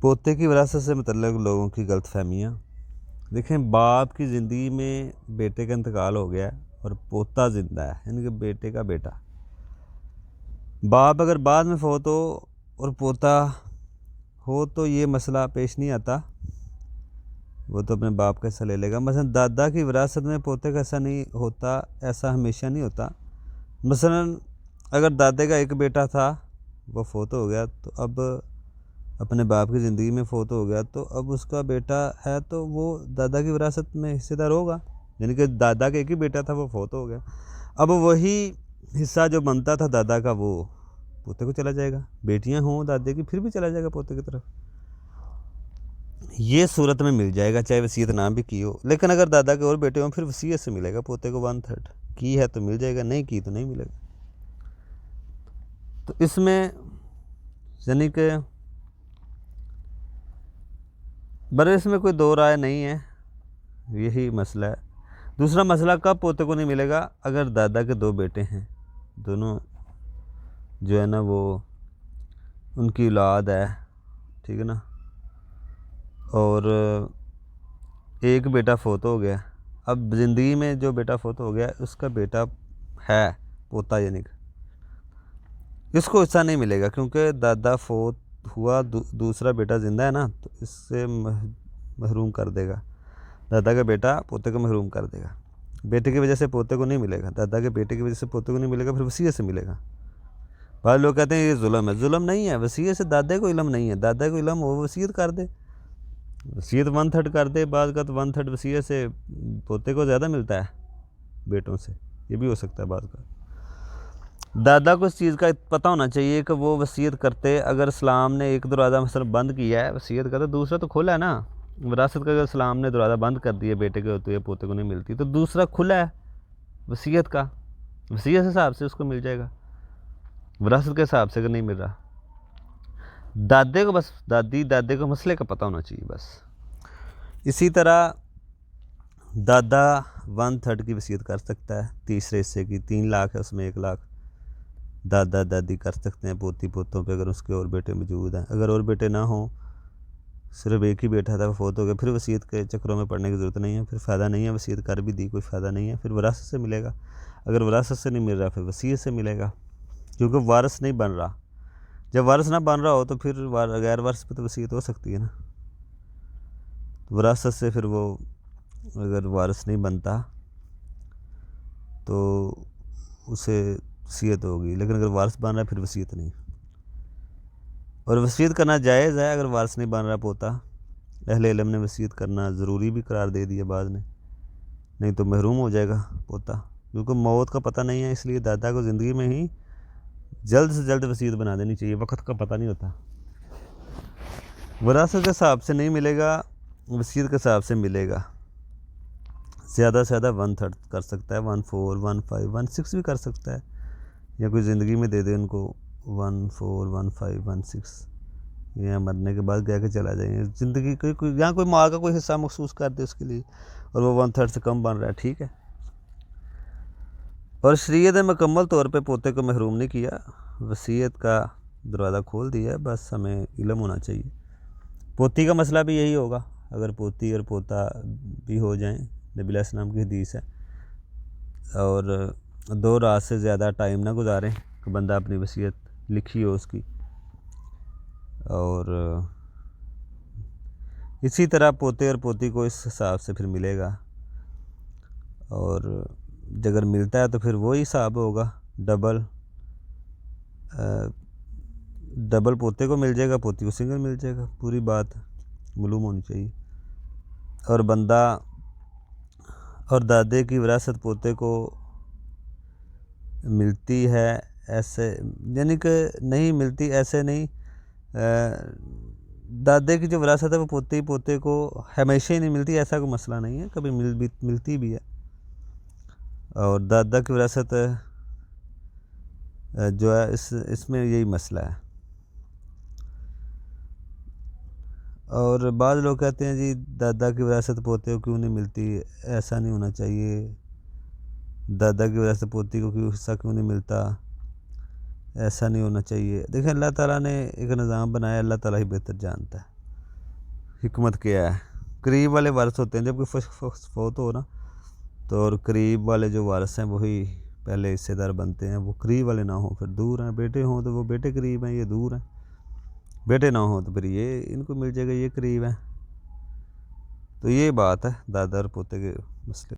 पोते की विरासत से मतलब लोगों की गलतफहमियाँ। देखें, बाप की ज़िंदगी में बेटे का इंतकाल हो गया और पोता ज़िंदा है, यानी कि बेटे का बेटा। बाप अगर बाद में फोत हो और पोता हो तो ये मसला पेश नहीं आता, वो तो अपने बाप का हिस्सा ले लेगा। मसलन दादा की विरासत में पोते का हिस्सा नहीं होता, ऐसा हमेशा नहीं होता। मसलन अगर दादे का एक बेटा था, वो फोत हो गया, तो अब अपने बाप की ज़िंदगी में फोत हो गया, तो अब उसका बेटा है तो वो दादा की विरासत में हिस्सेदार होगा। यानी कि दादा का एक ही बेटा था, वो फोत हो गया, अब वही हिस्सा जो बनता था दादा का वो पोते को चला जाएगा। बेटियां हों दादे की फिर भी चला जाएगा पोते की तरफ। ये सूरत में मिल जाएगा चाहे वसीयत ना भी की हो। लेकिन अगर दादा के और बेटे हों फिर वसीयत से मिलेगा पोते को 1/3। की है तो मिल जाएगा, नहीं की तो नहीं मिलेगा। तो इसमें यानी कि बड़े इसमें कोई दो राय नहीं है, यही मसला है। दूसरा मसला कब पोते को नहीं मिलेगा, अगर दादा के दो बेटे हैं, दोनों जो है ना वो उनकी औलाद है, ठीक है ना, और एक बेटा फोत हो गया। अब ज़िंदगी में जो बेटा फोत हो गया उसका बेटा है पोता, यानी कि इसको हिस्सा नहीं मिलेगा क्योंकि दादा फोत हुआ, दूसरा बेटा ज़िंदा है ना, तो इससे महरूम कर देगा। दादा का बेटा पोते को महरूम कर देगा। बेटे की वजह से पोते को नहीं मिलेगा, दादा के बेटे की वजह से पोते को नहीं मिलेगा, फिर वसीयत से मिलेगा। बाद लोग कहते हैं ये जुल्म है। जुल्म नहीं है, वसीयत से दादे को इल्म नहीं है। दादा को इल्म हो वसीयत कर दे, वसीयत 1/3 कर दे। बाद का तो 1/3 वसीयत से पोते को ज़्यादा मिलता है बेटों से, ये भी हो सकता है बाद का। दादा को इस चीज़ का पता होना चाहिए कि वो वसीयत करते, अगर इस्लाम ने एक दरवाज़ा मसलन बंद किया है वसीयत का, तो दूसरा तो खुला है ना। विरासत का अगर इस्लाम ने दरवाज़ा बंद कर दिया बेटे के होते हुए पोते को नहीं मिलती, तो दूसरा खुला है वसीयत का। वसीयत के हिसाब से उसको मिल जाएगा, विरासत के हिसाब से अगर नहीं मिल रहा। दादे को बस दादे को मसले का पता होना चाहिए बस। इसी तरह दादा 1/3 की वसीयत कर सकता है, तीसरे हिस्से की। 3 लाख है उसमें 1 लाख दादा दादी कर सकते हैं पोती पोतों पे, अगर उसके और बेटे मौजूद हैं। अगर और बेटे ना हों, सिर्फ एक ही बेटा था वो फोत हो गया, फिर वसीयत के चक्रों में पड़ने की ज़रूरत नहीं है, फिर फ़ायदा नहीं है। वसीयत कर भी दी, कोई फ़ायदा नहीं है, फिर विरासत से मिलेगा। अगर विरासत से नहीं मिल रहा फिर वसीयत से मिलेगा, क्योंकि वारिस नहीं बन रहा। जब वारिस ना बन रहा हो तो फिर गैर वारिस पे तो वसीयत हो सकती है ना। विरासत से फिर वो अगर वारिस नहीं बनता तो उसे वसीयत होगी, लेकिन अगर वारिस बन रहा है फिर वसीयत नहीं। और वसीयत करना जायज़ है अगर वारिस नहीं बन रहा पोता। अहले इल्म ने वसीयत करना ज़रूरी भी करार दे दिया बाद ने, नहीं तो महरूम हो जाएगा पोता, क्योंकि मौत का पता नहीं है। इसलिए दादा को ज़िंदगी में ही जल्द से जल्द वसीयत बना देनी चाहिए, वक्त का पता नहीं होता। विरासत के हिसाब से नहीं मिलेगा, वसीयत के हिसाब से मिलेगा। ज़्यादा से ज़्यादा 1/3 कर सकता है, 1/4, 1/5, 1/6 भी कर सकता है, या कोई ज़िंदगी में दे दे उनको 1/4, 1/5, 1/6, या मरने के बाद कह के चला जाए। ज़िंदगी कोई यहाँ कोई माल का कोई हिस्सा महसूस कर दे उसके लिए, और वो 1/3 से कम बन रहा है, ठीक है। और शरीयत ने मुकम्मल तौर पे पोते को महरूम नहीं किया, वसीयत का दरवाज़ा खोल दिया, बस हमें इल्म होना चाहिए। पोती का मसला भी यही होगा, अगर पोती और पोता भी हो जाएं, नबी अलैहिस्सलाम की हदीस है। और 2 रात से ज़्यादा टाइम ना गुजारें कि बंदा अपनी वसीयत लिखी हो उसकी। और इसी तरह पोते और पोती को इस हिसाब से फिर मिलेगा, और अगर मिलता है तो फिर वही हिसाब होगा, डबल पोते को मिल जाएगा, पोती को सिंगल मिल जाएगा। पूरी बात मालूम होनी चाहिए। और बंदा और दादे की विरासत पोते को मिलती है ऐसे, यानी कि नहीं मिलती ऐसे नहीं। दादे की जो विरासत है वो पोते को हमेशा ही नहीं मिलती, ऐसा कोई मसला नहीं है, कभी मिलती भी है। और दादा की विरासत जो है इसमें यही मसला है। और बाद लोग कहते हैं जी दादा की विरासत पोते को क्यों नहीं मिलती, ऐसा नहीं होना चाहिए। दादा की विरासत पोती को क्यों हिस्सा क्यों नहीं मिलता, ऐसा नहीं होना चाहिए। देखिए अल्लाह ताला ने एक निज़ाम बनाया, अल्लाह ताला ही बेहतर जानता है। हिकमत क्या है। करीब वाले वारिस होते हैं, जब कोई फौत हो ना तो, और करीब वाले जो वारिस हैं वही पहले हिस्सेदार बनते हैं। वो करीब वाले ना हो फिर दूर हैं, बेटे हों तो वो बेटे करीब हैं, ये दूर हैं। बेटे ना हो तो फिर ये इनको मिल जाएगा, ये करीब है। तो ये बात है दादा और पोते के मसले।